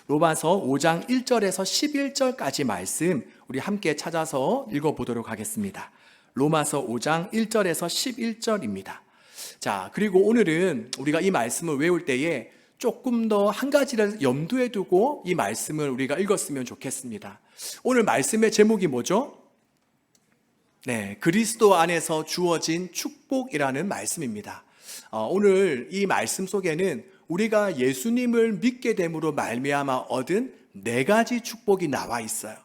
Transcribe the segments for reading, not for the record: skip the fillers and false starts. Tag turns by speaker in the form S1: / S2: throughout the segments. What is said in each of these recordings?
S1: 로마서 5장 1절에서 11절까지 말씀 우리 함께 찾아서 읽어보도록 하겠습니다. 로마서 5장 1절에서 11절입니다. 자, 그리고 오늘은 우리가 이 말씀을 외울 때에 조금 더 한 가지를 염두에 두고 이 말씀을 우리가 읽었으면 좋겠습니다. 오늘 말씀의 제목이 뭐죠? 네, 그리스도 안에서 주어진 축복이라는 말씀입니다. 오늘 이 말씀 속에는 우리가 예수님을 믿게 됨으로 말미암아 얻은 4가지 축복이 나와 있어요.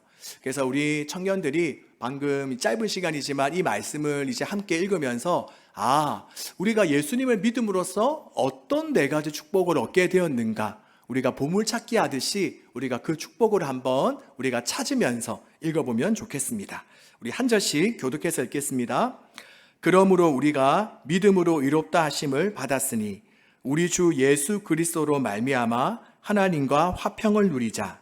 S1: 그래서 우리 청년들이 방금 짧은 시간이지만 이 말씀을 이제 함께 읽으면서 우리가 예수님을 믿음으로써 어떤 4가지 축복을 얻게 되었는가, 우리가 보물찾기 하듯이 우리가 그 축복을 한번 우리가 찾으면서 읽어보면 좋겠습니다. 우리 한 절씩 교독해서 읽겠습니다. 그러므로 우리가 믿음으로 의롭다 하심을 받았으니 우리 주 예수 그리스도로 말미암아 하나님과 화평을 누리자.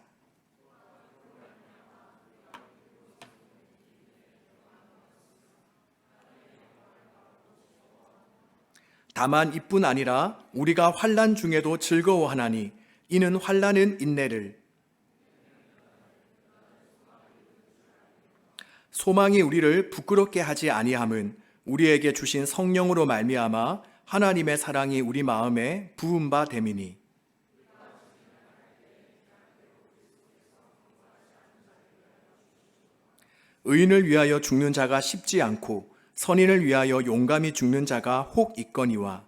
S1: 다만 이뿐 아니라 우리가 환난 중에도 즐거워하나니 이는 환난은 인내를, 소망이 우리를 부끄럽게 하지 아니함은 우리에게 주신 성령으로 말미암아 하나님의 사랑이 우리 마음에 부은 바 됨이니. 의인을 위하여 죽는 자가 쉽지 않고 선인을 위하여 용감히 죽는 자가 혹 있거니와.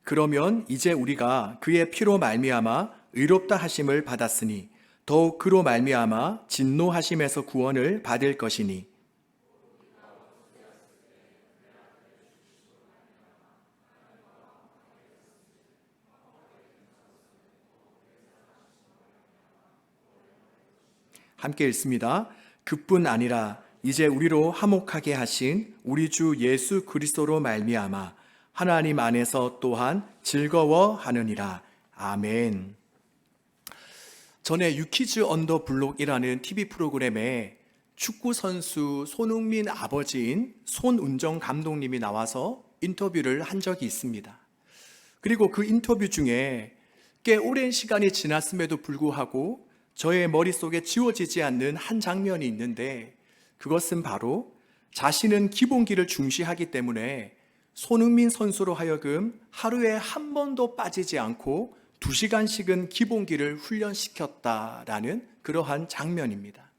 S1: 그러면 이제 우리가 그의 피로 말미암아 의롭다 하심을 받았으니 더욱 그로 말미암아 진노하심에서 구원을 받을 것이니. 함께 읽습니다. 그뿐 아니라 이제 우리로 화목하게 하신 우리 주 예수 그리스도로 말미암아 하나님 안에서 또한 즐거워하느니라. 아멘. 전에 유키즈 언더 블록이라는 TV 프로그램에 축구 선수 손흥민 아버지인 손은정 감독님이 나와서 인터뷰를 한 적이 있습니다. 그리고 그 인터뷰 중에 꽤 오랜 시간이 지났음에도 불구하고 저의 머릿속에 지워지지 않는 한 장면이 있는데, 그것은 바로 자신은 기본기를 중시하기 때문에 손흥민 선수로 하여금 하루에 한 번도 빠지지 않고 2시간씩은 기본기를 훈련시켰다라는 그러한 장면입니다.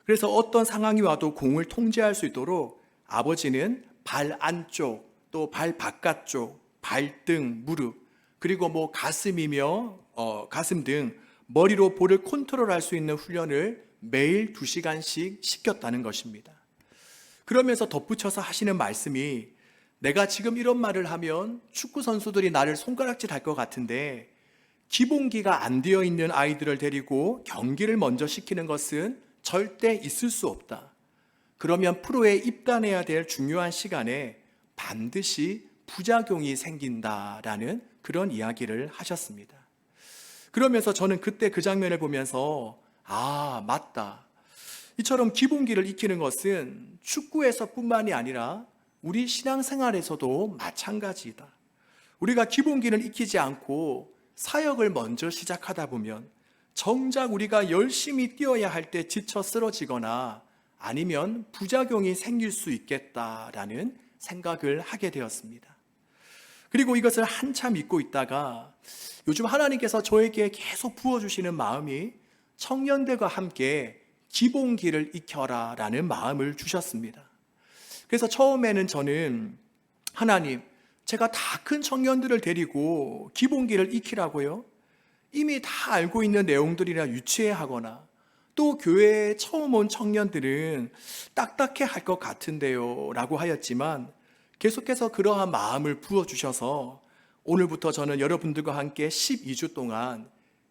S1: 그래서 어떤 상황이 와도 공을 통제할 수 있도록 아버지는 발 안쪽, 또 발 바깥쪽, 발등, 무릎, 그리고 가슴이며 가슴 등 머리로 볼을 컨트롤할 수 있는 훈련을 매일 2시간씩 시켰다는 것입니다. 그러면서 덧붙여서 하시는 말씀이, 내가 지금 이런 말을 하면 축구 선수들이 나를 손가락질 할 것 같은데 기본기가 안 되어 있는 아이들을 데리고 경기를 먼저 시키는 것은 절대 있을 수 없다. 그러면 프로에 입단해야 될 중요한 시간에 반드시 부작용이 생긴다라는 그런 이야기를 하셨습니다. 그러면서 저는 그때 그 장면을 보면서 맞다. 이처럼 기본기를 익히는 것은 축구에서뿐만이 아니라 우리 신앙생활에서도 마찬가지다. 우리가 기본기를 익히지 않고 사역을 먼저 시작하다 보면 정작 우리가 열심히 뛰어야 할 때 지쳐 쓰러지거나 아니면 부작용이 생길 수 있겠다라는 생각을 하게 되었습니다. 그리고 이것을 한참 잊고 있다가 요즘 하나님께서 저에게 계속 부어주시는 마음이 청년들과 함께 기본기를 익혀라 라는 마음을 주셨습니다. 그래서 처음에는 저는 하나님, 제가 다 큰 청년들을 데리고 기본기를 익히라고요? 이미 다 알고 있는 내용들이라 유치해하거나 또 교회에 처음 온 청년들은 딱딱해 할 것 같은데요 라고 하였지만 계속해서 그러한 마음을 부어주셔서 오늘부터 저는 여러분들과 함께 12주 동안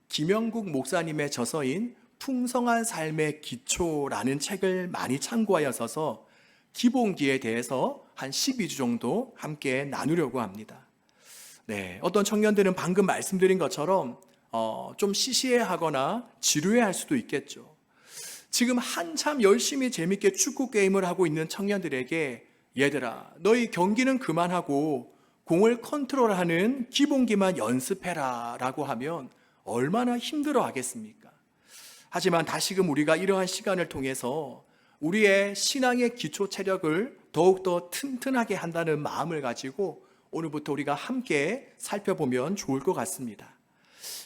S1: 김영국 목사님의 저서인 풍성한 삶의 기초라는 책을 많이 참고하여서 기본기에 대해서 한 12주 정도 함께 나누려고 합니다. 네, 어떤 청년들은 방금 말씀드린 것처럼 좀 시시해하거나 지루해할 수도 있겠죠. 지금 한참 열심히 재밌게 축구 게임을 하고 있는 청년들에게 얘들아, 너희 경기는 그만하고 공을 컨트롤하는 기본기만 연습해라 라고 하면 얼마나 힘들어 하겠습니까? 하지만 다시금 우리가 이러한 시간을 통해서 우리의 신앙의 기초 체력을 더욱더 튼튼하게 한다는 마음을 가지고 오늘부터 우리가 함께 살펴보면 좋을 것 같습니다.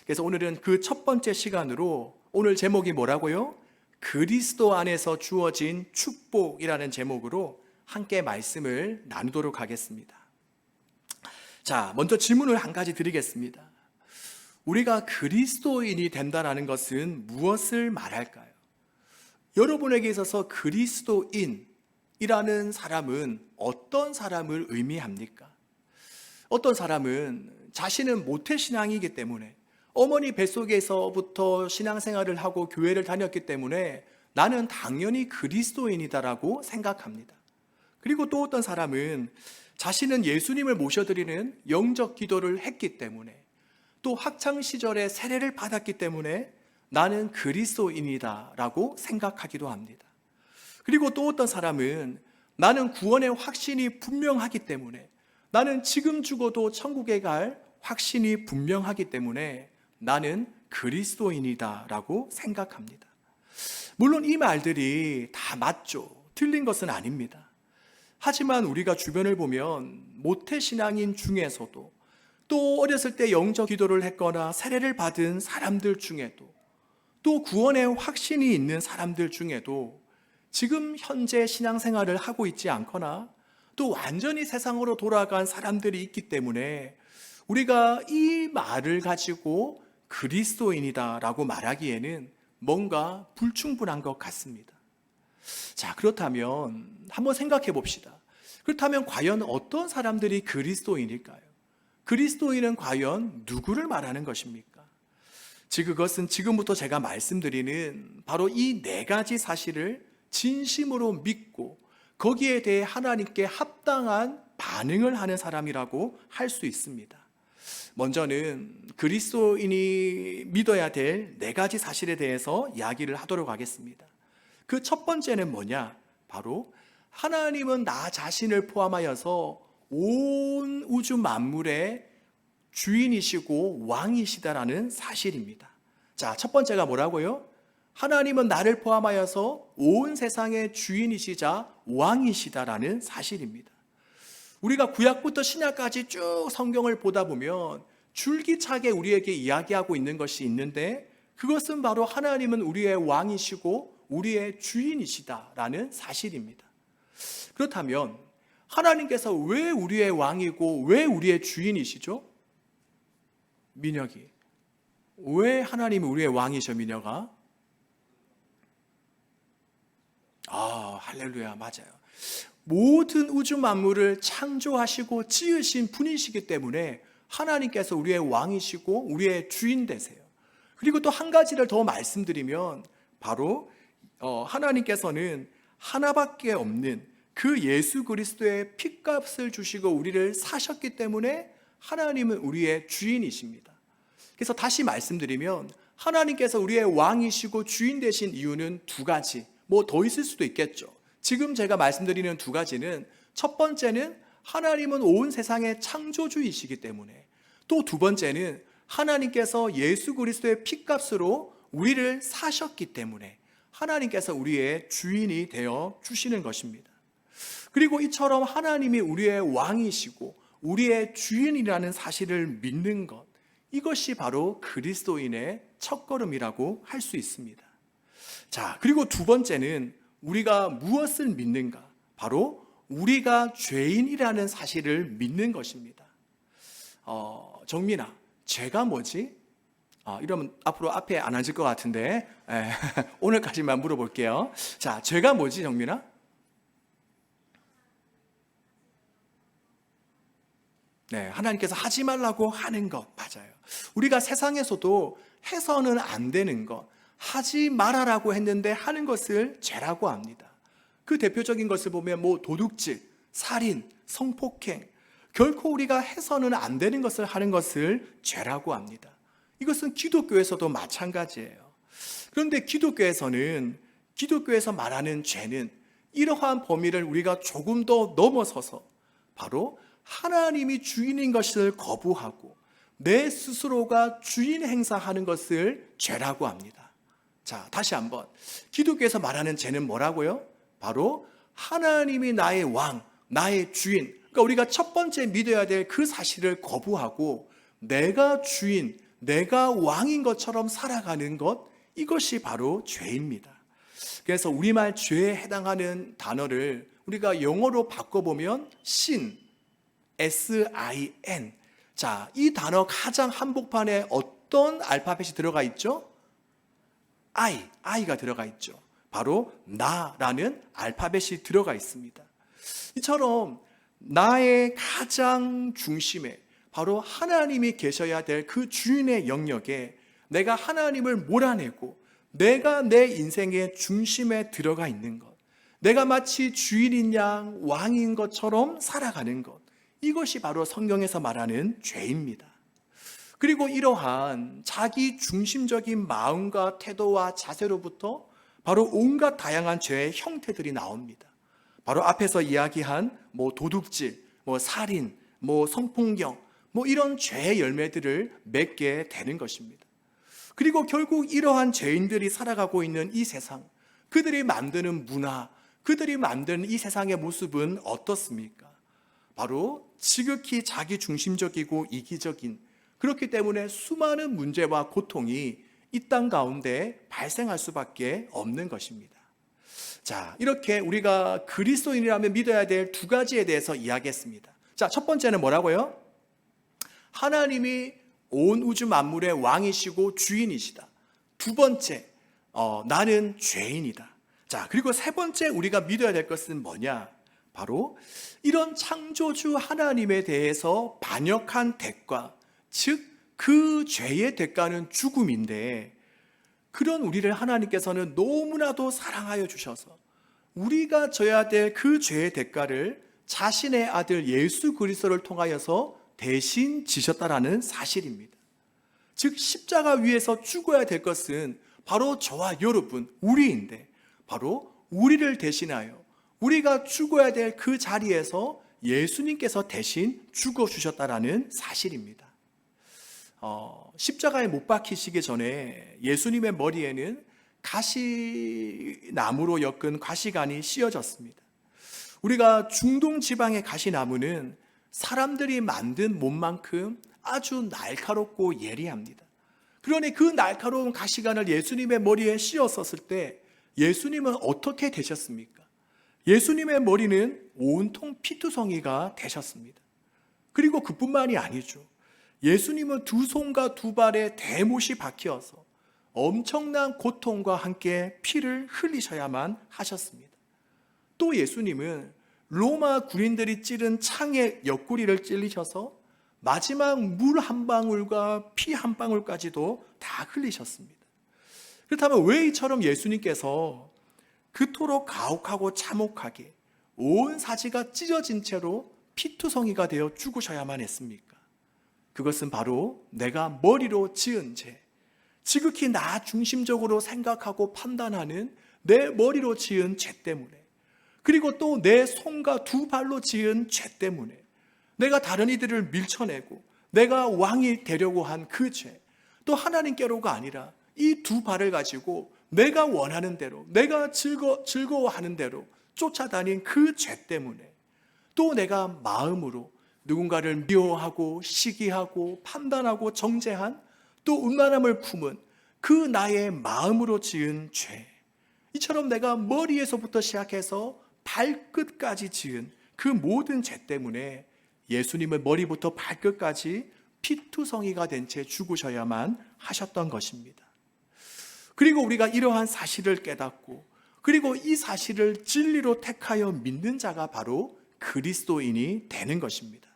S1: 그래서 오늘은 그 첫 번째 시간으로 오늘 제목이 뭐라고요? 그리스도 안에서 주어진 축복이라는 제목으로 함께 말씀을 나누도록 하겠습니다. 자, 먼저 질문을 한 가지 드리겠습니다. 우리가 그리스도인이 된다는 것은 무엇을 말할까요? 여러분에게 있어서 그리스도인이라는 사람은 어떤 사람을 의미합니까? 어떤 사람은 자신은 모태신앙이기 때문에 어머니 뱃속에서부터 신앙생활을 하고 교회를 다녔기 때문에 나는 당연히 그리스도인이다라고 생각합니다. 그리고 또 어떤 사람은 자신은 예수님을 모셔드리는 영적 기도를 했기 때문에 또 학창시절에 세례를 받았기 때문에 나는 그리스도인이다라고 생각하기도 합니다. 그리고 또 어떤 사람은 나는 구원의 확신이 분명하기 때문에 나는 지금 죽어도 천국에 갈 확신이 분명하기 때문에 나는 그리스도인이다라고 생각합니다. 물론 이 말들이 다 맞죠. 틀린 것은 아닙니다. 하지만 우리가 주변을 보면 모태신앙인 중에서도 또 어렸을 때 영적 기도를 했거나 세례를 받은 사람들 중에도 또 구원의 확신이 있는 사람들 중에도 지금 현재 신앙생활을 하고 있지 않거나 또 완전히 세상으로 돌아간 사람들이 있기 때문에 우리가 이 말을 가지고 그리스도인이다라고 말하기에는 뭔가 불충분한 것 같습니다. 자, 그렇다면 한번 생각해 봅시다. 그렇다면 과연 어떤 사람들이 그리스도인일까요? 그리스도인은 과연 누구를 말하는 것입니까? 그것은 지금부터 제가 말씀드리는 바로 이 네 가지 사실을 진심으로 믿고 거기에 대해 하나님께 합당한 반응을 하는 사람이라고 할 수 있습니다. 먼저는 그리스도인이 믿어야 될 네 가지 사실에 대해서 이야기를 하도록 하겠습니다. 그 첫 번째는 뭐냐? 바로 하나님은 나 자신을 포함하여서 온 우주 만물의 주인이시고 왕이시다라는 사실입니다. 자, 첫 번째가 뭐라고요? 하나님은 나를 포함하여서 온 세상의 주인이시자 왕이시다라는 사실입니다. 우리가 구약부터 신약까지 쭉 성경을 보다 보면 줄기차게 우리에게 이야기하고 있는 것이 있는데 그것은 바로 하나님은 우리의 왕이시고 우리의 주인이시다라는 사실입니다. 그렇다면 하나님께서 왜 우리의 왕이고 왜 우리의 주인이시죠? 민혁이, 왜 하나님이 우리의 왕이셔? 민혁아? 할렐루야, 맞아요. 모든 우주 만물을 창조하시고 지으신 분이시기 때문에 하나님께서 우리의 왕이시고 우리의 주인 되세요. 그리고 또 한 가지를 더 말씀드리면 바로 하나님께서는 하나밖에 없는 그 예수 그리스도의 핏값을 주시고 우리를 사셨기 때문에 하나님은 우리의 주인이십니다. 그래서 다시 말씀드리면 하나님께서 우리의 왕이시고 주인 되신 이유는 두 가지, 뭐 더 있을 수도 있겠죠. 지금 제가 말씀드리는 두 가지는 첫 번째는 하나님은 온 세상의 창조주이시기 때문에, 또 두 번째는 하나님께서 예수 그리스도의 핏값으로 우리를 사셨기 때문에 하나님께서 우리의 주인이 되어 주시는 것입니다. 그리고 이처럼 하나님이 우리의 왕이시고 우리의 주인이라는 사실을 믿는 것, 이것이 바로 그리스도인의 첫걸음이라고 할 수 있습니다. 자, 그리고 두 번째는 우리가 무엇을 믿는가? 바로 우리가 죄인이라는 사실을 믿는 것입니다. 정민아, 죄가 뭐지? 이러면 앞으로 앞에 안 앉을 것 같은데 오늘까지만 물어볼게요. 자, 죄가 뭐지, 정민아? 네, 하나님께서 하지 말라고 하는 것, 맞아요. 우리가 세상에서도 해서는 안 되는 것, 하지 말아라고 했는데 하는 것을 죄라고 합니다. 그 대표적인 것을 보면 도둑질, 살인, 성폭행, 결코 우리가 해서는 안 되는 것을 하는 것을 죄라고 합니다. 이것은 기독교에서도 마찬가지예요. 그런데 기독교에서 말하는 죄는 이러한 범위를 우리가 조금 더 넘어서서 바로 하나님이 주인인 것을 거부하고 내 스스로가 주인 행사하는 것을 죄라고 합니다. 자, 다시 한번. 기독교에서 말하는 죄는 뭐라고요? 바로 하나님이 나의 왕, 나의 주인. 그러니까 우리가 첫 번째 믿어야 될 그 사실을 거부하고 내가 주인, 내가 왕인 것처럼 살아가는 것, 이것이 바로 죄입니다. 그래서 우리말 죄에 해당하는 단어를 우리가 영어로 바꿔보면 sin, S-I-N. 자, 이 단어 가장 한복판에 어떤 알파벳이 들어가 있죠? I가 들어가 있죠. 바로 나라는 알파벳이 들어가 있습니다. 이처럼 나의 가장 중심에 바로 하나님이 계셔야 될 그 주인의 영역에 내가 하나님을 몰아내고 내가 내 인생의 중심에 들어가 있는 것, 내가 마치 주인인 양 왕인 것처럼 살아가는 것, 이것이 바로 성경에서 말하는 죄입니다. 그리고 이러한 자기 중심적인 마음과 태도와 자세로부터 바로 온갖 다양한 죄의 형태들이 나옵니다. 바로 앞에서 이야기한 도둑질, 살인, 성폭력, 이런 죄의 열매들을 맺게 되는 것입니다. 그리고 결국 이러한 죄인들이 살아가고 있는 이 세상, 그들이 만드는 문화, 그들이 만드는 이 세상의 모습은 어떻습니까? 바로 지극히 자기 중심적이고 이기적인, 그렇기 때문에 수많은 문제와 고통이 이 땅 가운데 발생할 수밖에 없는 것입니다. 자, 이렇게 우리가 그리스도인이라면 믿어야 될 두 가지에 대해서 이야기했습니다. 자, 첫 번째는 뭐라고요? 하나님이 온 우주 만물의 왕이시고 주인이시다. 두 번째, 나는 죄인이다. 자, 그리고 세 번째 우리가 믿어야 될 것은 뭐냐? 바로 이런 창조주 하나님에 대해서 반역한 대가, 즉 그 죄의 대가는 죽음인데, 그런 우리를 하나님께서는 너무나도 사랑하여 주셔서 우리가 져야 될 그 죄의 대가를 자신의 아들 예수 그리스도를 통하여서 대신 지셨다라는 사실입니다. 즉 십자가 위에서 죽어야 될 것은 바로 저와 여러분, 우리인데 바로 우리를 대신하여 우리가 죽어야 될 그 자리에서 예수님께서 대신 죽어주셨다라는 사실입니다. 십자가에 못 박히시기 전에 예수님의 머리에는 가시나무로 엮은 가시관이 씌어졌습니다. 우리가 중동 지방의 가시나무는 사람들이 만든 몸만큼 아주 날카롭고 예리합니다. 그러니 그 날카로운 가시관을 예수님의 머리에 씌었었을 때 예수님은 어떻게 되셨습니까? 예수님의 머리는 온통 피투성이가 되셨습니다. 그리고 그뿐만이 아니죠. 예수님은 두 손과 두 발에 대못이 박혀서 엄청난 고통과 함께 피를 흘리셔야만 하셨습니다. 또 예수님은 로마 군인들이 찌른 창의 옆구리를 찔리셔서 마지막 물 한 방울과 피 한 방울까지도 다 흘리셨습니다. 그렇다면 왜 이처럼 예수님께서 그토록 가혹하고 참혹하게 온 사지가 찢어진 채로 피투성이가 되어 죽으셔야만 했습니까? 그것은 바로 내가 머리로 지은 죄, 지극히 나 중심적으로 생각하고 판단하는 내 머리로 지은 죄 때문에, 그리고 또 내 손과 두 발로 지은 죄 때문에, 내가 다른 이들을 밀쳐내고 내가 왕이 되려고 한 그 죄, 또 하나님께로가 아니라 이 두 발을 가지고 내가 원하는 대로, 내가 즐거워하는 대로 쫓아다닌 그 죄 때문에, 또 내가 마음으로 누군가를 미워하고 시기하고 판단하고 정죄한, 또 음란함을 품은 그 나의 마음으로 지은 죄, 이처럼 내가 머리에서부터 시작해서 발끝까지 지은 그 모든 죄 때문에 예수님은 머리부터 발끝까지 피투성이가 된 채 죽으셔야만 하셨던 것입니다. 그리고 우리가 이러한 사실을 깨닫고, 그리고 이 사실을 진리로 택하여 믿는 자가 바로 그리스도인이 되는 것입니다.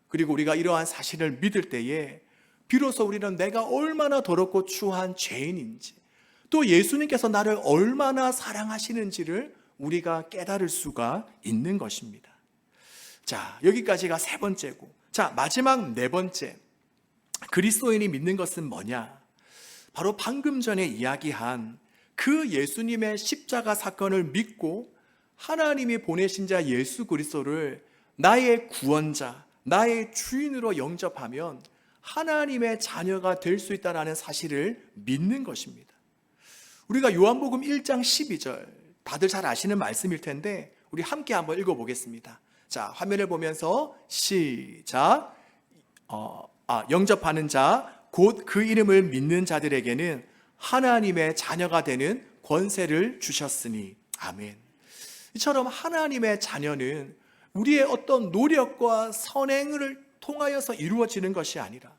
S1: 그리고 우리가 이러한 사실을 믿을 때에 비로소 우리는 내가 얼마나 더럽고 추한 죄인인지, 또 예수님께서 나를 얼마나 사랑하시는지를 우리가 깨달을 수가 있는 것입니다. 자, 여기까지가 세 번째고, 자, 마지막 네 번째, 그리스도인이 믿는 것은 뭐냐? 바로 방금 전에 이야기한 그 예수님의 십자가 사건을 믿고 하나님이 보내신 자 예수 그리스도를 나의 구원자, 나의 주인으로 영접하면 하나님의 자녀가 될 수 있다는 사실을 믿는 것입니다. 우리가 요한복음 1장 12절, 다들 잘 아시는 말씀일 텐데 우리 함께 한번 읽어보겠습니다. 자, 화면을 보면서 시작. 영접하는 자, 곧 그 이름을 믿는 자들에게는 하나님의 자녀가 되는 권세를 주셨으니. 아멘. 이처럼 하나님의 자녀는 우리의 어떤 노력과 선행을 통하여서 이루어지는 것이 아니라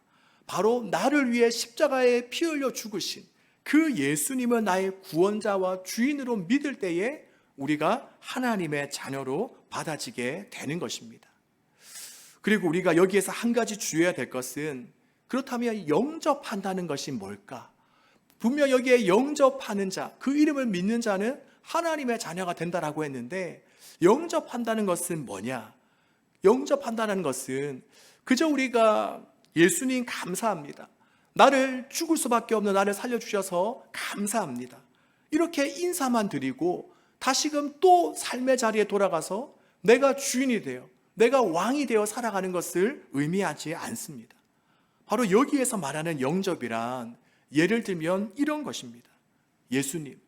S1: 바로 나를 위해 십자가에 피 흘려 죽으신 그 예수님을 나의 구원자와 주인으로 믿을 때에 우리가 하나님의 자녀로 받아지게 되는 것입니다. 그리고 우리가 여기에서 한 가지 주의해야 될 것은, 그렇다면 영접한다는 것이 뭘까? 분명 여기에 영접하는 자, 그 이름을 믿는 자는 하나님의 자녀가 된다라고 했는데, 영접한다는 것은 뭐냐? 영접한다는 것은 그저 우리가 예수님 감사합니다, 나를 죽을 수밖에 없는 나를 살려주셔서 감사합니다, 이렇게 인사만 드리고 다시금 또 삶의 자리에 돌아가서 내가 주인이 되어 내가 왕이 되어 살아가는 것을 의미하지 않습니다. 바로 여기에서 말하는 영접이란, 예를 들면 이런 것입니다. 예수님,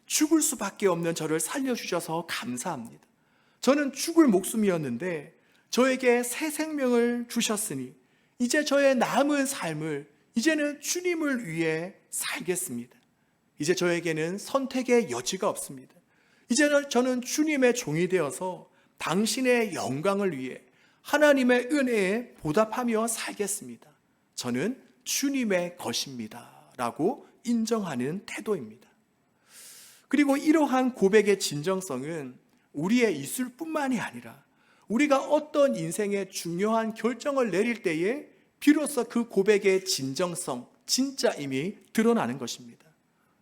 S1: 죽을 수밖에 없는 저를 살려주셔서 감사합니다. 저는 죽을 목숨이었는데 저에게 새 생명을 주셨으니 이제 저의 남은 삶을 이제는 주님을 위해 살겠습니다. 이제 저에게는 선택의 여지가 없습니다. 이제는 저는 주님의 종이 되어서 당신의 영광을 위해 하나님의 은혜에 보답하며 살겠습니다. 저는 주님의 것입니다 라고 인정하는 태도입니다. 그리고 이러한 고백의 진정성은 우리의 이술뿐만이 아니라 우리가 어떤 인생의 중요한 결정을 내릴 때에 비로소 그 고백의 진정성, 진짜임이 드러나는 것입니다.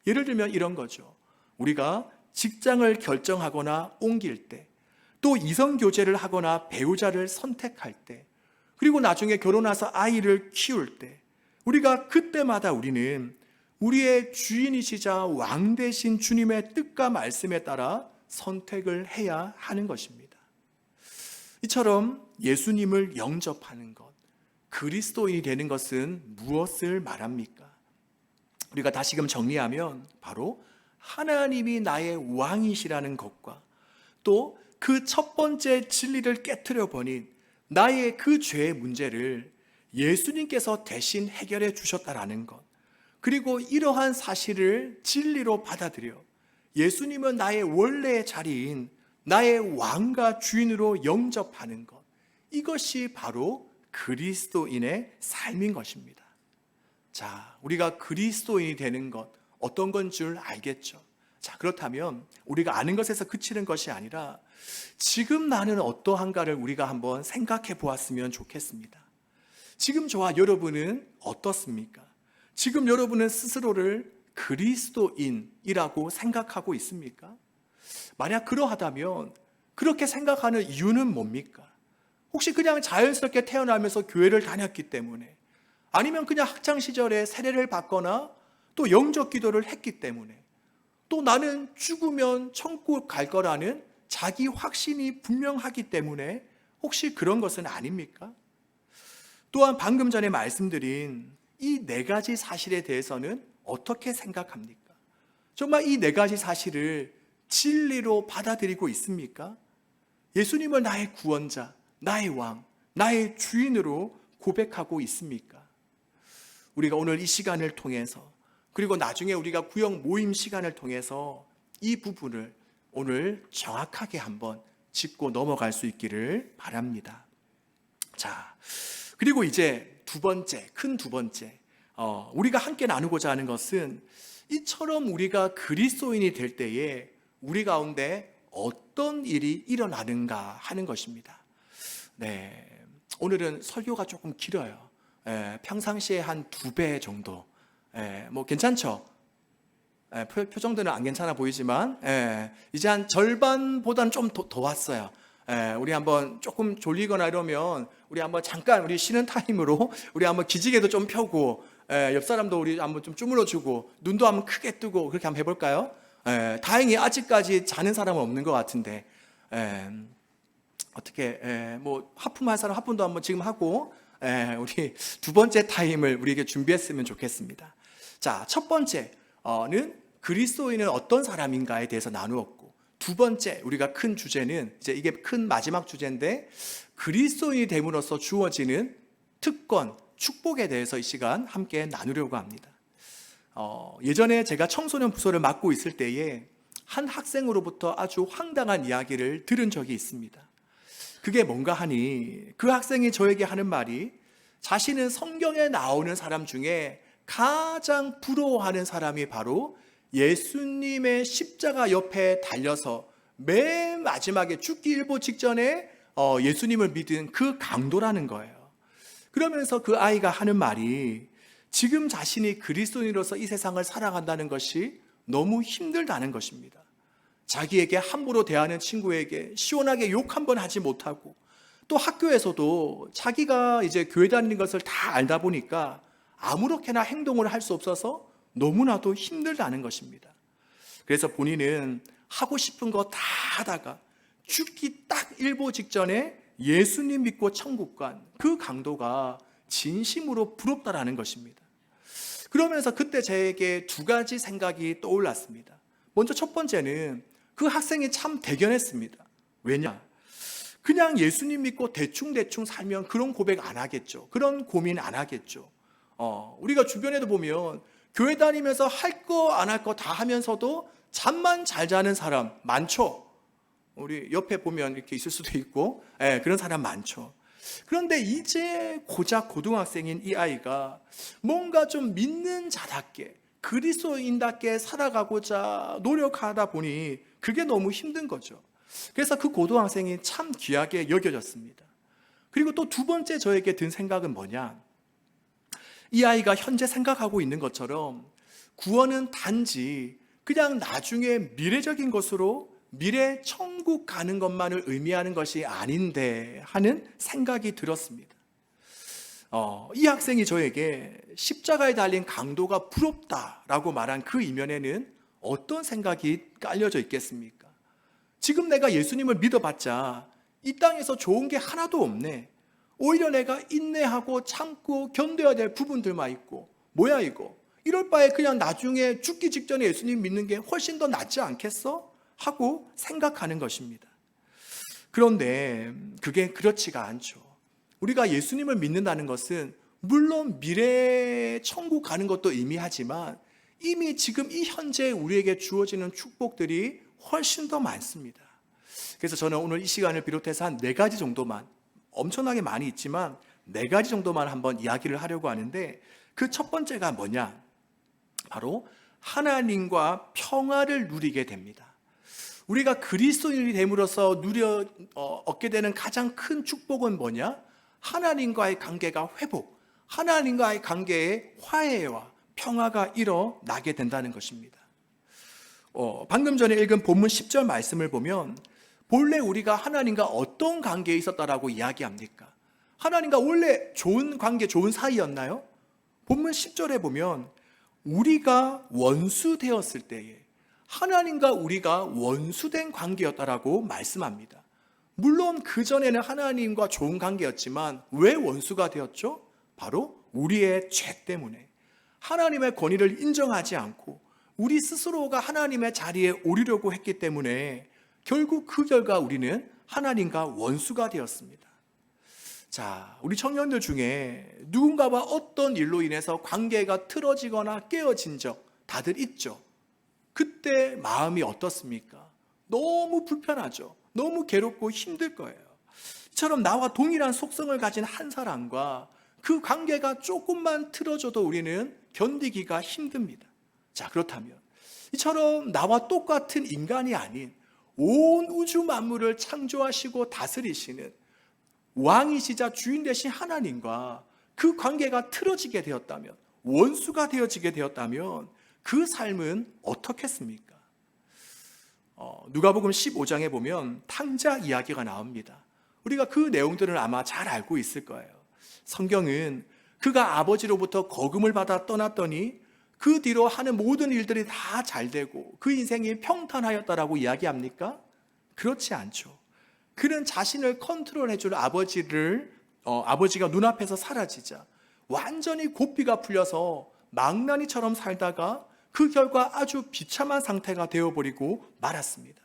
S1: 예를 들면 이런 거죠. 우리가 직장을 결정하거나 옮길 때, 또 이성교제를 하거나 배우자를 선택할 때, 그리고 나중에 결혼해서 아이를 키울 때, 우리가 그때마다 우리는 우리의 주인이시자 왕 되신 주님의 뜻과 말씀에 따라 선택을 해야 하는 것입니다. 이처럼 예수님을 영접하는 것, 그리스도인이 되는 것은 무엇을 말합니까? 우리가 다시금 정리하면 바로 하나님이 나의 왕이시라는 것과 또 그 첫 번째 진리를 깨트려 버린 나의 그 죄의 문제를 예수님께서 대신 해결해 주셨다라는 것, 그리고 이러한 사실을 진리로 받아들여 예수님은 나의 원래의 자리인 나의 왕과 주인으로 영접하는 것, 이것이 바로 그리스도인의 삶인 것입니다. 자, 우리가 그리스도인이 되는 것, 어떤 건 줄 알겠죠? 자, 그렇다면 우리가 아는 것에서 그치는 것이 아니라 지금 나는 어떠한가를 우리가 한번 생각해 보았으면 좋겠습니다. 지금 저와 여러분은 어떻습니까? 지금 여러분은 스스로를 그리스도인이라고 생각하고 있습니까? 만약 그러하다면 그렇게 생각하는 이유는 뭡니까? 혹시 그냥 자연스럽게 태어나면서 교회를 다녔기 때문에, 아니면 그냥 학창시절에 세례를 받거나 또 영접 기도를 했기 때문에, 또 나는 죽으면 천국 갈 거라는 자기 확신이 분명하기 때문에 혹시 그런 것은 아닙니까? 또한 방금 전에 말씀드린 이 네 가지 사실에 대해서는 어떻게 생각합니까? 정말 이 네 가지 사실을 진리로 받아들이고 있습니까? 예수님을 나의 구원자, 나의 왕, 나의 주인으로 고백하고 있습니까? 우리가 오늘 이 시간을 통해서, 그리고 나중에 우리가 구역 모임 시간을 통해서 이 부분을 오늘 정확하게 한번 짚고 넘어갈 수 있기를 바랍니다. 자, 그리고 이제 큰 두 번째, 우리가 함께 나누고자 하는 것은 이처럼 우리가 그리스도인이 될 때에 우리 가운데 어떤 일이 일어나는가 하는 것입니다. 네, 오늘은 설교가 조금 길어요. 평상시에 한 2배 정도. 뭐 괜찮죠? 표정들은 안 괜찮아 보이지만 이제 한 절반보다는 좀 더 왔어요. 우리 한번 조금 졸리거나 이러면 우리 한번 잠깐 우리 쉬는 타임으로 우리 한번 기지개도 좀 펴고 옆 사람도 우리 한번 좀 주물러주고 눈도 한번 크게 뜨고 그렇게 한번 해볼까요? 다행히 아직까지 자는 사람은 없는 것 같은데 어떻게 뭐 하품할 사람 하품도 한번 지금 하고 우리 두 번째 타임을 우리에게 준비했으면 좋겠습니다. 자, 첫 번째는 그리스도인은 어떤 사람인가에 대해서 나누었고, 두 번째 우리가 큰 주제는 이제 이게 큰 마지막 주제인데, 그리스도인이 됨으로써 주어지는 특권, 축복에 대해서 이 시간 함께 나누려고 합니다. 예전에 제가 청소년 부서를 맡고 있을 때에 한 학생으로부터 아주 황당한 이야기를 들은 적이 있습니다. 그게 뭔가 하니 그 학생이 저에게 하는 말이, 자신은 성경에 나오는 사람 중에 가장 부러워하는 사람이 바로 예수님의 십자가 옆에 달려서 맨 마지막에 죽기 일보 직전에 예수님을 믿은 그 강도라는 거예요. 그러면서 그 아이가 하는 말이, 지금 자신이 그리스도인으로서 이 세상을 살아간다는 것이 너무 힘들다는 것입니다. 자기에게 함부로 대하는 친구에게 시원하게 욕 한 번 하지 못하고, 또 학교에서도 자기가 이제 교회 다니는 것을 다 알다 보니까 아무렇게나 행동을 할 수 없어서 너무나도 힘들다는 것입니다. 그래서 본인은 하고 싶은 거 다 하다가 죽기 딱 일보 직전에 예수님 믿고 천국 간 그 강도가 진심으로 부럽다라는 것입니다. 그러면서 그때 저에게 두 가지 생각이 떠올랐습니다. 먼저 첫 번째는 그 학생이 참 대견했습니다. 왜냐? 그냥 예수님 믿고 대충 살면 그런 고백 안 하겠죠. 그런 고민 안 하겠죠. 우리가 주변에도 보면 교회 다니면서 할 거 안 할 거 다 하면서도 잠만 잘 자는 사람 많죠. 우리 옆에 보면 이렇게 있을 수도 있고, 그런 사람 많죠. 그런데 이제 고작 고등학생인 이 아이가 뭔가 좀 믿는 자답게, 그리스도인답게 살아가고자 노력하다 보니 그게 너무 힘든 거죠. 그래서 그 고등학생이 참 귀하게 여겨졌습니다. 그리고 또 두 번째 저에게 든 생각은 뭐냐? 이 아이가 현재 생각하고 있는 것처럼 구원은 단지 그냥 나중에 미래적인 것으로 미래 천국 가는 것만을 의미하는 것이 아닌데 하는 생각이 들었습니다. 이 학생이 저에게 십자가에 달린 강도가 부럽다라고 말한 그 이면에는 어떤 생각이 깔려져 있겠습니까? 지금 내가 예수님을 믿어봤자 이 땅에서 좋은 게 하나도 없네. 오히려 내가 인내하고 참고 견뎌야 될 부분들만 있고, 뭐야 이거? 이럴 바에 그냥 나중에 죽기 직전에 예수님 믿는 게 훨씬 더 낫지 않겠어? 하고 생각하는 것입니다. 그런데 그게 그렇지가 않죠. 우리가 예수님을 믿는다는 것은 물론 미래에 천국 가는 것도 의미하지만 이미 지금 이 현재 우리에게 주어지는 축복들이 훨씬 더 많습니다. 그래서 저는 오늘 이 시간을 비롯해서 한 4가지 정도만, 엄청나게 많이 있지만 4가지 정도만 한번 이야기를 하려고 하는데, 그 첫 번째가 뭐냐? 바로 하나님과 평화를 누리게 됩니다. 우리가 그리스도인이 됨으로써 얻게 되는 가장 큰 축복은 뭐냐? 하나님과의 관계가 회복, 하나님과의 관계에 화해와 평화가 일어나게 된다는 것입니다. 방금 전에 읽은 본문 10절 말씀을 보면 본래 우리가 하나님과 어떤 관계에 있었다라고 이야기합니까? 하나님과 원래 좋은 관계, 좋은 사이였나요? 본문 10절에 보면 우리가 원수 되었을 때에 하나님과 우리가 원수된 관계였다라고 말씀합니다. 물론 그전에는 하나님과 좋은 관계였지만 왜 원수가 되었죠? 바로 우리의 죄 때문에 하나님의 권위를 인정하지 않고 우리 스스로가 하나님의 자리에 오르려고 했기 때문에 결국 그 결과 우리는 하나님과 원수가 되었습니다. 자, 우리 청년들 중에 누군가와 어떤 일로 인해서 관계가 틀어지거나 깨어진 적 다들 있죠. 그때 마음이 어떻습니까? 너무 불편하죠. 너무 괴롭고 힘들 거예요. 이처럼 나와 동일한 속성을 가진 한 사람과 그 관계가 조금만 틀어져도 우리는 견디기가 힘듭니다. 자, 그렇다면 이처럼 나와 똑같은 인간이 아닌 온 우주 만물을 창조하시고 다스리시는 왕이시자 주인 되신 하나님과 그 관계가 틀어지게 되었다면, 원수가 되어지게 되었다면 그 삶은 어떻겠습니까? 누가복음 15장에 보면 탕자 이야기가 나옵니다. 우리가 그 내용들을 아마 잘 알고 있을 거예요. 성경은 그가 아버지로부터 거금을 받아 떠났더니 그 뒤로 하는 모든 일들이 다 잘 되고 그 인생이 평탄하였다라고 이야기합니까? 그렇지 않죠. 그는 자신을 컨트롤해줄 아버지가 눈앞에서 사라지자 완전히 고삐가 풀려서 망나니처럼 살다가 그 결과 아주 비참한 상태가 되어버리고 말았습니다.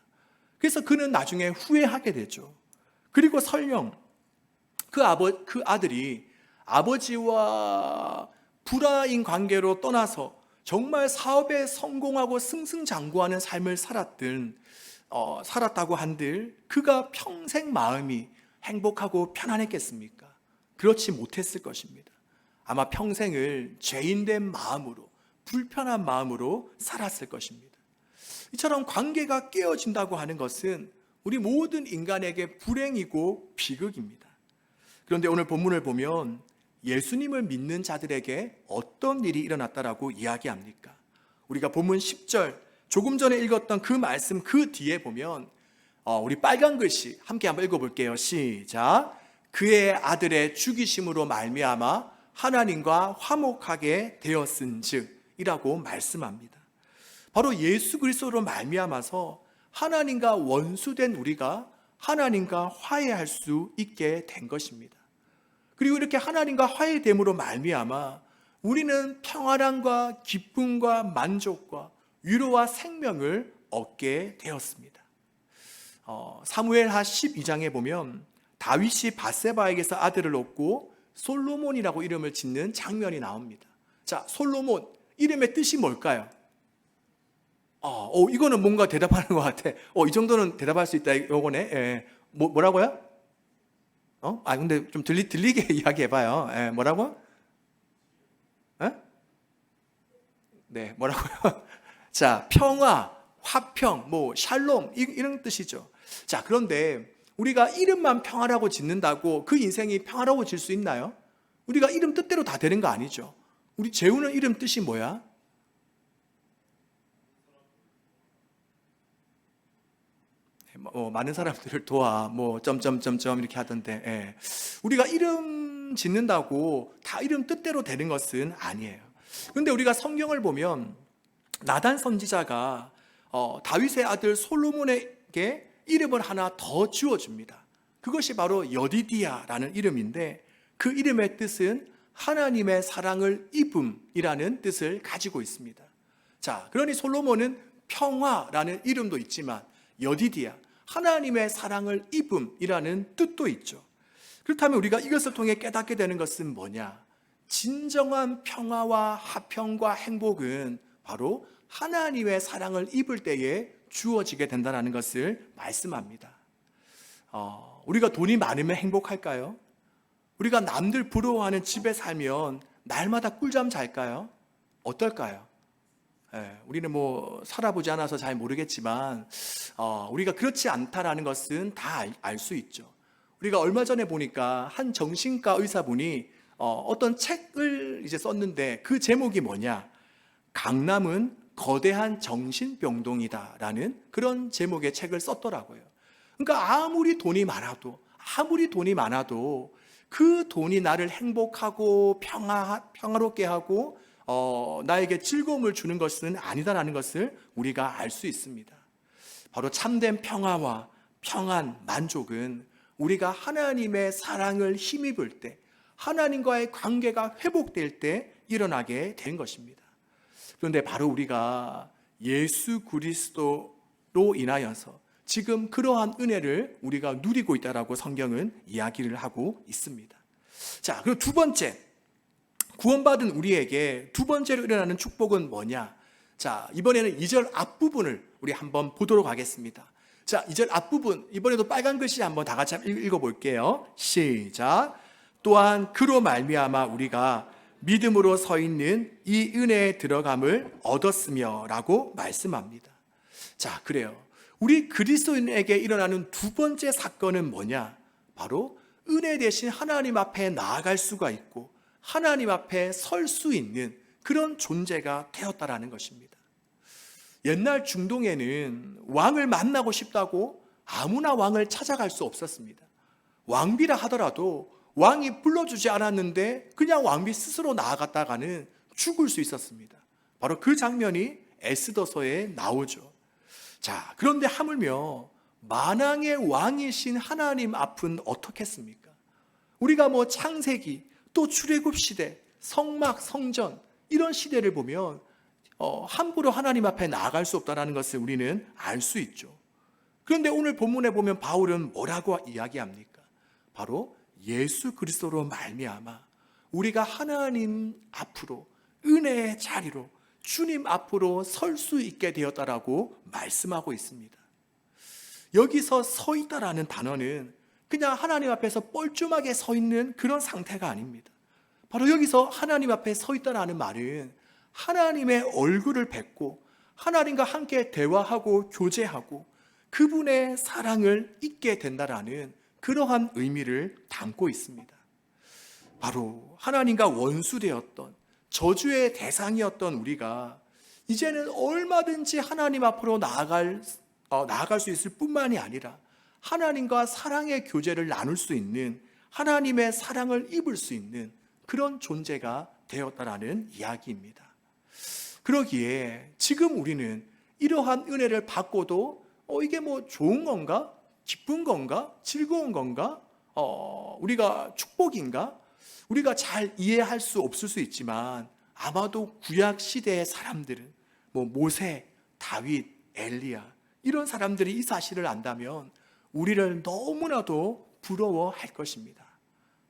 S1: 그래서 그는 나중에 후회하게 되죠. 그리고 설령 그 아들이 아버지와 불화인 관계로 떠나서 정말 사업에 성공하고 승승장구하는 삶을 살았다고 한들 그가 평생 마음이 행복하고 편안했겠습니까? 그렇지 못했을 것입니다. 아마 평생을 죄인된 마음으로, 불편한 마음으로 살았을 것입니다. 이처럼 관계가 깨어진다고 하는 것은 우리 모든 인간에게 불행이고 비극입니다. 그런데 오늘 본문을 보면 예수님을 믿는 자들에게 어떤 일이 일어났다라고 이야기합니까? 우리가 본문 10절, 조금 전에 읽었던 그 말씀 그 뒤에 보면 우리 빨간 글씨 함께 한번 읽어볼게요. 시작. 그의 아들의 죽이심으로 말미암아 하나님과 화목하게 되었은즉 이라고 말씀합니다. 바로 예수 그리스도로 말미암아서 하나님과 원수된 우리가 하나님과 화해할 수 있게 된 것입니다. 그리고 이렇게 하나님과 화해됨으로 말미암아 우리는 평안함과 기쁨과 만족과 위로와 생명을 얻게 되었습니다. 사무엘하 12장에 보면 다윗이 밧세바에게서 아들을 얻고 솔로몬이라고 이름을 짓는 장면이 나옵니다. 자, 솔로몬 이름의 뜻이 뭘까요? 이거는 뭔가 대답하는 것 같아. 이 정도는 대답할 수 있다. 요거네. 예. 뭐라고요? 근데 좀 들리게 이야기해봐요. 예, 뭐라고? 예? 네, 뭐라고요? 자, 평화, 화평, 샬롬 이런 뜻이죠. 자, 그런데 우리가 이름만 평화라고 짓는다고 그 인생이 평화로워질 수 있나요? 우리가 이름 뜻대로 다 되는 거 아니죠. 우리 재우는 이름 뜻이 뭐야? 많은 사람들을 도와 점점점점 이렇게 하던데, 예. 우리가 이름 짓는다고 다 이름 뜻대로 되는 것은 아니에요. 그런데 우리가 성경을 보면 나단 선지자가 다윗의 아들 솔로몬에게 이름을 하나 더 지어줍니다. 그것이 바로 여디디아라는 이름인데 그 이름의 뜻은 하나님의 사랑을 입음이라는 뜻을 가지고 있습니다. 자, 그러니 솔로몬은 평화라는 이름도 있지만 여디디아, 하나님의 사랑을 입음이라는 뜻도 있죠. 그렇다면 우리가 이것을 통해 깨닫게 되는 것은 뭐냐? 진정한 평화와 화평과 행복은 바로 하나님의 사랑을 입을 때에 주어지게 된다는 것을 말씀합니다. 우리가 돈이 많으면 행복할까요? 우리가 남들 부러워하는 집에 살면 날마다 꿀잠 잘까요? 어떨까요? 우리는 살아보지 않아서 잘 모르겠지만 우리가 그렇지 않다라는 것은 다 알 수 있죠. 우리가 얼마 전에 보니까 한 정신과 의사분이 어떤 책을 이제 썼는데 그 제목이 뭐냐? 강남은 거대한 정신병동이다라는 그런 제목의 책을 썼더라고요. 그러니까 아무리 돈이 많아도 그 돈이 나를 행복하고 평화롭게 하고 나에게 즐거움을 주는 것은 아니다라는 것을 우리가 알 수 있습니다. 바로 참된 평화와 평안, 만족은 우리가 하나님의 사랑을 힘입을 때, 하나님과의 관계가 회복될 때 일어나게 된 것입니다. 그런데 바로 우리가 예수 그리스도로 인하여서 지금 그러한 은혜를 우리가 누리고 있다라고 성경은 이야기를 하고 있습니다. 자, 그리고 두 번째, 구원받은 우리에게 두 번째로 일어나는 축복은 뭐냐? 자, 이번에는 2절 앞부분을 우리 한번 보도록 하겠습니다. 자, 2절 앞부분, 이번에도 빨간 글씨 한번 다 같이 읽어볼게요. 시작. 또한 그로 말미암아 우리가 믿음으로 서 있는 이 은혜에 들어감을 얻었으며 라고 말씀합니다. 자, 그래요. 우리 그리스도인에게 일어나는 두 번째 사건은 뭐냐? 바로 은혜 대신 하나님 앞에 나아갈 수가 있고 하나님 앞에 설 수 있는 그런 존재가 되었다라는 것입니다. 옛날 중동에는 왕을 만나고 싶다고 아무나 왕을 찾아갈 수 없었습니다. 왕비라 하더라도 왕이 불러주지 않았는데 그냥 왕비 스스로 나아갔다가는 죽을 수 있었습니다. 바로 그 장면이 에스더서에 나오죠. 자, 그런데 하물며 만왕의 왕이신 하나님 앞은 어떻겠습니까? 우리가 뭐 창세기, 또 출애굽 시대, 성막, 성전 이런 시대를 보면 함부로 하나님 앞에 나아갈 수 없다는 것을 우리는 알 수 있죠. 그런데 오늘 본문에 보면 바울은 뭐라고 이야기합니까? 바로 예수 그리스도로 말미암아 우리가 하나님 앞으로, 은혜의 자리로, 주님 앞으로 설 수 있게 되었다라고 말씀하고 있습니다. 여기서 서 있다라는 단어는 그냥 하나님 앞에서 뻘쭘하게 서 있는 그런 상태가 아닙니다. 바로 여기서 하나님 앞에 서 있다라는 말은 하나님의 얼굴을 뵙고 하나님과 함께 대화하고 교제하고 그분의 사랑을 잊게 된다라는 그러한 의미를 담고 있습니다. 바로 하나님과 원수되었던, 저주의 대상이었던 우리가 이제는 얼마든지 하나님 앞으로 나아갈 수 있을 뿐만이 아니라 하나님과 사랑의 교제를 나눌 수 있는, 하나님의 사랑을 입을 수 있는 그런 존재가 되었다라는 이야기입니다. 그러기에 지금 우리는 이러한 은혜를 받고도 이게 뭐 좋은 건가? 기쁜 건가? 즐거운 건가? 우리가 축복인가? 우리가 잘 이해할 수 없을 수 있지만 아마도 구약 시대의 사람들은 뭐 모세, 다윗, 엘리야 이런 사람들이 이 사실을 안다면 우리를 너무나도 부러워할 것입니다.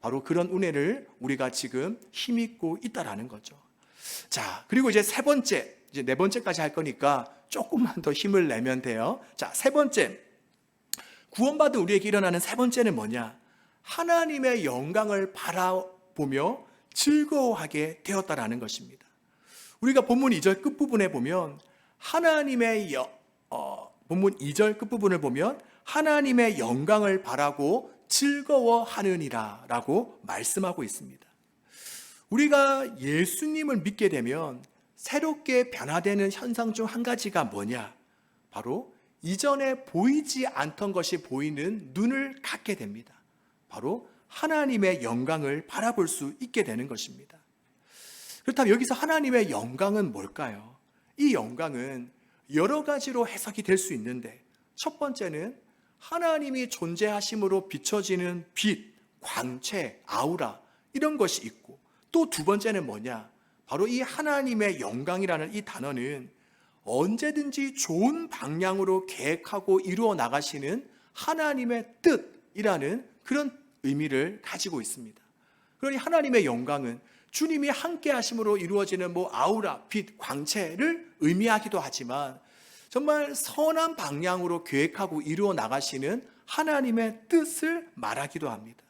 S1: 바로 그런 은혜를 우리가 지금 힘입고 있다라는 거죠. 자, 그리고 이제 세 번째, 이제 네 번째까지 할 거니까 조금만 더 힘을 내면 돼요. 자, 세 번째, 구원받은 우리에게 일어나는 세 번째는 뭐냐? 하나님의 영광을 바라보며 즐거워하게 되었다라는 것입니다. 우리가 본문 2절 끝부분에 보면 본문 2절 끝부분을 보면 하나님의 영광을 바라고 즐거워하느니라 라고 말씀하고 있습니다. 우리가 예수님을 믿게 되면 새롭게 변화되는 현상 중 한 가지가 뭐냐? 바로 이전에 보이지 않던 것이 보이는 눈을 갖게 됩니다. 바로 하나님의 영광을 바라볼 수 있게 되는 것입니다. 그렇다면 여기서 하나님의 영광은 뭘까요? 이 영광은 여러 가지로 해석이 될 수 있는데 첫 번째는 하나님이 존재하심으로 비춰지는 빛, 광채, 아우라 이런 것이 있고, 또 두 번째는 뭐냐? 바로 이 하나님의 영광이라는 이 단어는 언제든지 좋은 방향으로 계획하고 이루어 나가시는 하나님의 뜻이라는 그런 의미를 가지고 있습니다. 그러니 하나님의 영광은 주님이 함께 하심으로 이루어지는 아우라, 빛, 광채를 의미하기도 하지만 정말 선한 방향으로 계획하고 이루어 나가시는 하나님의 뜻을 말하기도 합니다.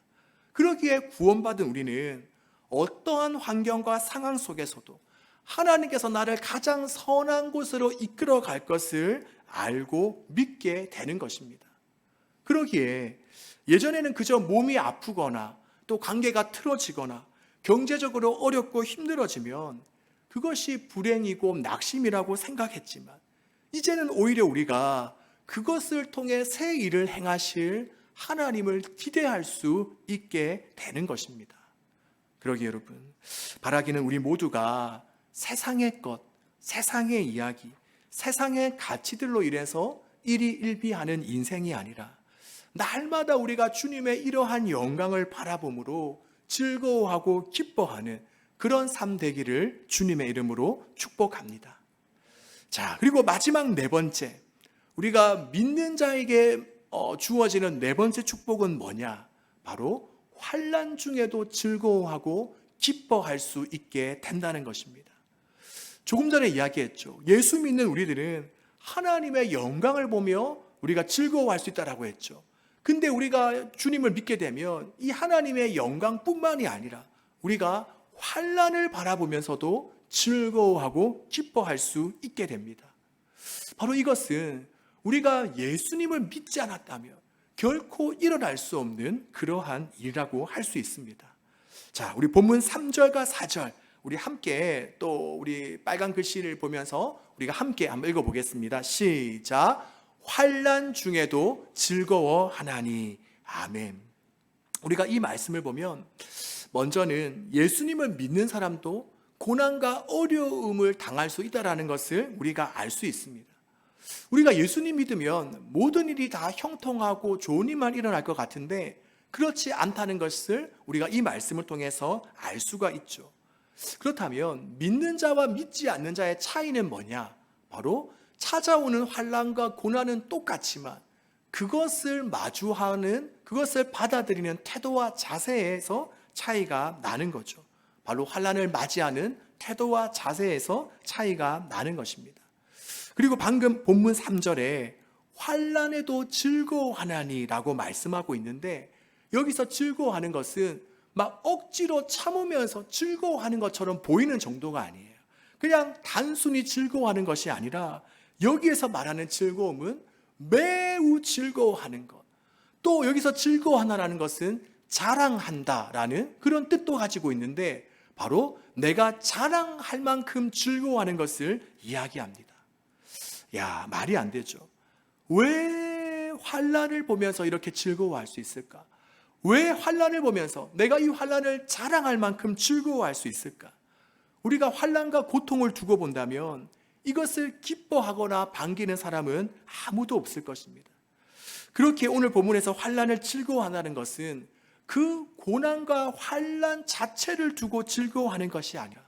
S1: 그러기에 구원받은 우리는 어떠한 환경과 상황 속에서도 하나님께서 나를 가장 선한 곳으로 이끌어 갈 것을 알고 믿게 되는 것입니다. 그러기에 예전에는 그저 몸이 아프거나 또 관계가 틀어지거나 경제적으로 어렵고 힘들어지면 그것이 불행이고 낙심이라고 생각했지만 이제는 오히려 우리가 그것을 통해 새 일을 행하실 하나님을 기대할 수 있게 되는 것입니다. 그러기에 여러분, 바라기는 우리 모두가 세상의 것, 세상의 이야기, 세상의 가치들로 인해서 일희일비하는 인생이 아니라 날마다 우리가 주님의 이러한 영광을 바라봄으로 즐거워하고 기뻐하는 그런 삶 되기를 주님의 이름으로 축복합니다. 자, 그리고 마지막 네 번째, 우리가 믿는 자에게 주어지는 네 번째 축복은 뭐냐? 바로 환난 중에도 즐거워하고 기뻐할 수 있게 된다는 것입니다. 조금 전에 이야기했죠. 예수 믿는 우리들은 하나님의 영광을 보며 우리가 즐거워할 수 있다라고 했죠. 근데 우리가 주님을 믿게 되면 이 하나님의 영광뿐만이 아니라 우리가 환난을 바라보면서도 즐거워하고 기뻐할 수 있게 됩니다. 바로 이것은 우리가 예수님을 믿지 않았다면 결코 일어날 수 없는 그러한 일이라고 할 수 있습니다. 자, 우리 본문 3절과 4절 우리 함께 또 우리 빨간 글씨를 보면서 우리가 함께 한번 읽어보겠습니다. 시작. 환난 중에도 즐거워하나니. 아멘. 우리가 이 말씀을 보면 먼저는 예수님을 믿는 사람도 고난과 어려움을 당할 수 있다는 것을 우리가 알 수 있습니다. 우리가 예수님 믿으면 모든 일이 다 형통하고 좋은 일만 일어날 것 같은데 그렇지 않다는 것을 우리가 이 말씀을 통해서 알 수가 있죠. 그렇다면 믿는 자와 믿지 않는 자의 차이는 뭐냐? 바로 찾아오는 환난과 고난은 똑같지만 그것을 마주하는, 그것을 받아들이는 태도와 자세에서 차이가 나는 거죠. 바로 환난을 맞이하는 태도와 자세에서 차이가 나는 것입니다. 그리고 방금 본문 3절에 환난에도 즐거워하나니라고 말씀하고 있는데, 여기서 즐거워하는 것은 막 억지로 참으면서 즐거워하는 것처럼 보이는 정도가 아니에요. 그냥 단순히 즐거워하는 것이 아니라 여기에서 말하는 즐거움은 매우 즐거워하는 것. 또 여기서 즐거워하나라는 것은 자랑한다라는 그런 뜻도 가지고 있는데, 바로 내가 자랑할 만큼 즐거워하는 것을 이야기합니다. 야, 말이 안 되죠. 왜 환난을 보면서 이렇게 즐거워할 수 있을까? 왜 환난을 보면서 내가 이 환난을 자랑할 만큼 즐거워할 수 있을까? 우리가 환난과 고통을 두고 본다면 이것을 기뻐하거나 반기는 사람은 아무도 없을 것입니다. 그렇게 오늘 본문에서 환난을 즐거워한다는 것은 그 고난과 환난 자체를 두고 즐거워하는 것이 아니라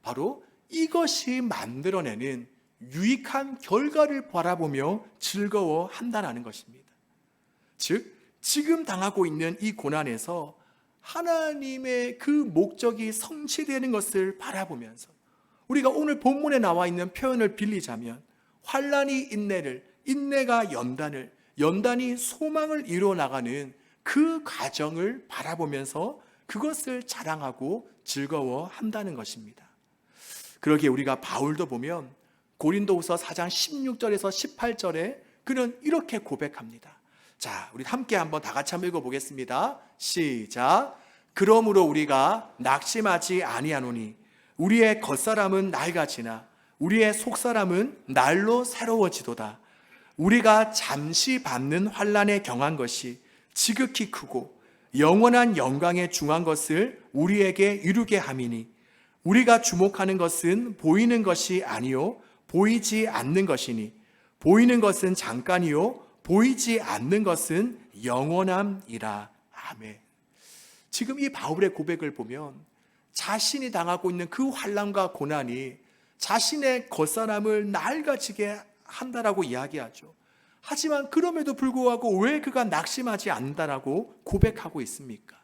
S1: 바로 이것이 만들어내는 유익한 결과를 바라보며 즐거워한다는 것입니다. 즉, 지금 당하고 있는 이 고난에서 하나님의 그 목적이 성취되는 것을 바라보면서 우리가 오늘 본문에 나와 있는 표현을 빌리자면 환난이 인내를, 인내가 연단을, 연단이 소망을 이루어 나가는 그 과정을 바라보면서 그것을 자랑하고 즐거워한다는 것입니다. 그러기에 우리가 바울도 보면 고린도후서 4장 16절에서 18절에 그는 이렇게 고백합니다. 자, 우리 함께 한번 다 같이 한번 읽어보겠습니다. 시작. 그러므로 우리가 낙심하지 아니하노니 우리의 겉사람은 낡아지나 우리의 속사람은 날로 새로워지도다. 우리가 잠시 받는 환난에 경한 것이 지극히 크고 영원한 영광에 중한 것을 우리에게 이루게 함이니 우리가 주목하는 것은 보이는 것이 아니요 보이지 않는 것이니 보이는 것은 잠깐이요 보이지 않는 것은 영원함이라. 아멘. 지금 이 바울의 고백을 보면 자신이 당하고 있는 그 환난과 고난이 자신의 겉사람을 낡아지게 한다라고 이야기하죠. 하지만 그럼에도 불구하고 왜 그가 낙심하지 않는다라고 고백하고 있습니까?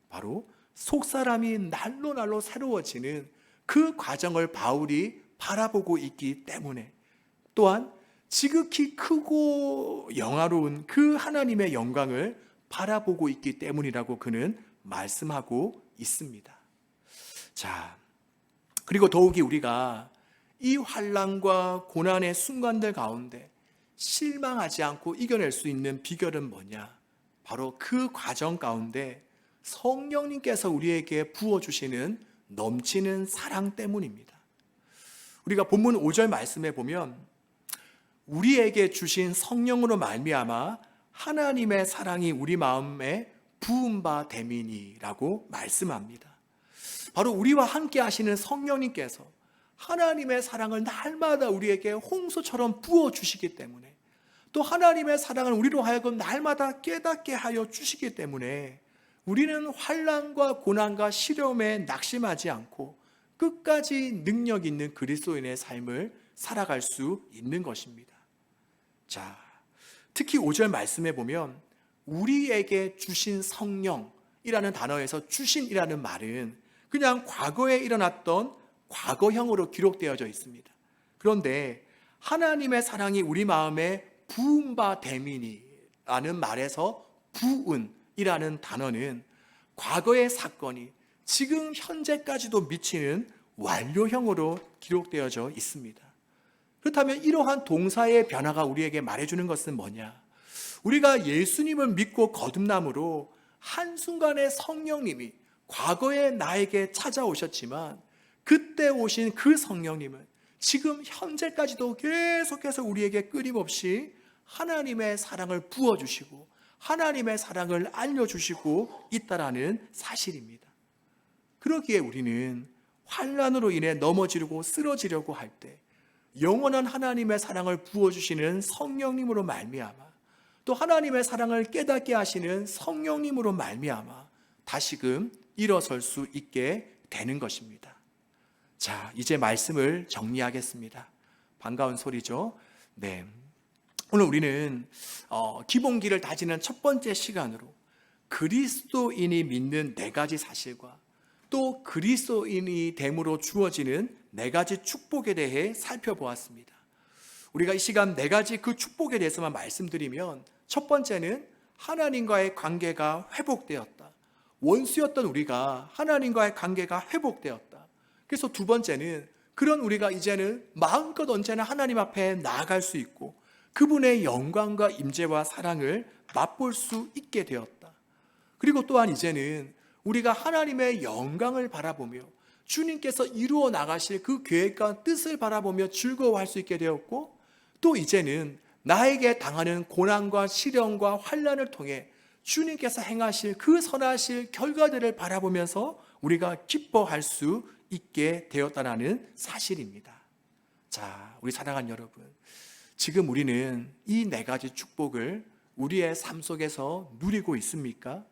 S1: 바로 속사람이 날로 날로 새로워지는 그 과정을 바울이 바라보고 있기 때문에, 또한 지극히 크고 영화로운 그 하나님의 영광을 바라보고 있기 때문이라고 그는 말씀하고 있습니다. 자, 그리고 더욱이 우리가 이 환난과 고난의 순간들 가운데 실망하지 않고 이겨낼 수 있는 비결은 뭐냐? 바로 그 과정 가운데 성령님께서 우리에게 부어주시는 넘치는 사랑 때문입니다. 우리가 본문 5절 말씀에 보면 우리에게 주신 성령으로 말미암아 하나님의 사랑이 우리 마음에 부은 바 됨이니라고 말씀합니다. 바로 우리와 함께 하시는 성령님께서 하나님의 사랑을 날마다 우리에게 홍수처럼 부어주시기 때문에, 또 하나님의 사랑을 우리로 하여금 날마다 깨닫게 하여 주시기 때문에 우리는 환난과 고난과 시련에 낙심하지 않고 끝까지 능력 있는 그리스도인의 삶을 살아갈 수 있는 것입니다. 자, 특히 5절 말씀에 보면 우리에게 주신 성령이라는 단어에서 주신이라는 말은 그냥 과거에 일어났던 과거형으로 기록되어져 있습니다. 그런데 하나님의 사랑이 우리 마음에 부은 바 됨이니라는 말에서 부은이라는 단어는 과거의 사건이 지금 현재까지도 미치는 완료형으로 기록되어져 있습니다. 그렇다면 이러한 동사의 변화가 우리에게 말해주는 것은 뭐냐? 우리가 예수님을 믿고 거듭남으로 한순간에 성령님이 과거에 나에게 찾아오셨지만 그때 오신 그 성령님은 지금 현재까지도 계속해서 우리에게 끊임없이 하나님의 사랑을 부어주시고 하나님의 사랑을 알려주시고 있다라는 사실입니다. 그러기에 우리는 환난으로 인해 넘어지려고 쓰러지려고 할 때 영원한 하나님의 사랑을 부어주시는 성령님으로 말미암아, 또 하나님의 사랑을 깨닫게 하시는 성령님으로 말미암아 다시금 일어설 수 있게 되는 것입니다. 자, 이제 말씀을 정리하겠습니다. 반가운 소리죠? 네. 오늘 우리는 기본기를 다지는 첫 번째 시간으로 그리스도인이 믿는 네 가지 사실과 또 그리스도인이 됨으로 주어지는 네 가지 축복에 대해 살펴보았습니다. 우리가 이 시간 네 가지 그 축복에 대해서만 말씀드리면, 첫 번째는 하나님과의 관계가 회복되었다. 원수였던 우리가 하나님과의 관계가 회복되었다. 그래서 두 번째는 그런 우리가 이제는 마음껏 언제나 하나님 앞에 나아갈 수 있고 그분의 영광과 임재와 사랑을 맛볼 수 있게 되었다. 그리고 또한 이제는 우리가 하나님의 영광을 바라보며 주님께서 이루어 나가실 그 계획과 뜻을 바라보며 즐거워할 수 있게 되었고, 또 이제는 나에게 당하는 고난과 시련과 환난을 통해 주님께서 행하실 그 선하실 결과들을 바라보면서 우리가 기뻐할 수 있게 되었다는 사실입니다. 자, 우리 사랑하는 여러분, 지금 우리는 이 네 가지 축복을 우리의 삶 속에서 누리고 있습니까?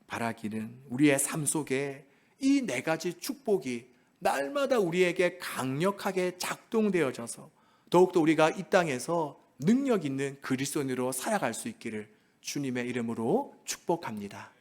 S1: 바라기는 우리의 삶 속에 이 네 가지 축복이 날마다 우리에게 강력하게 작동되어져서 더욱더 우리가 이 땅에서 능력 있는 그리스도인으로 살아갈 수 있기를 주님의 이름으로 축복합니다.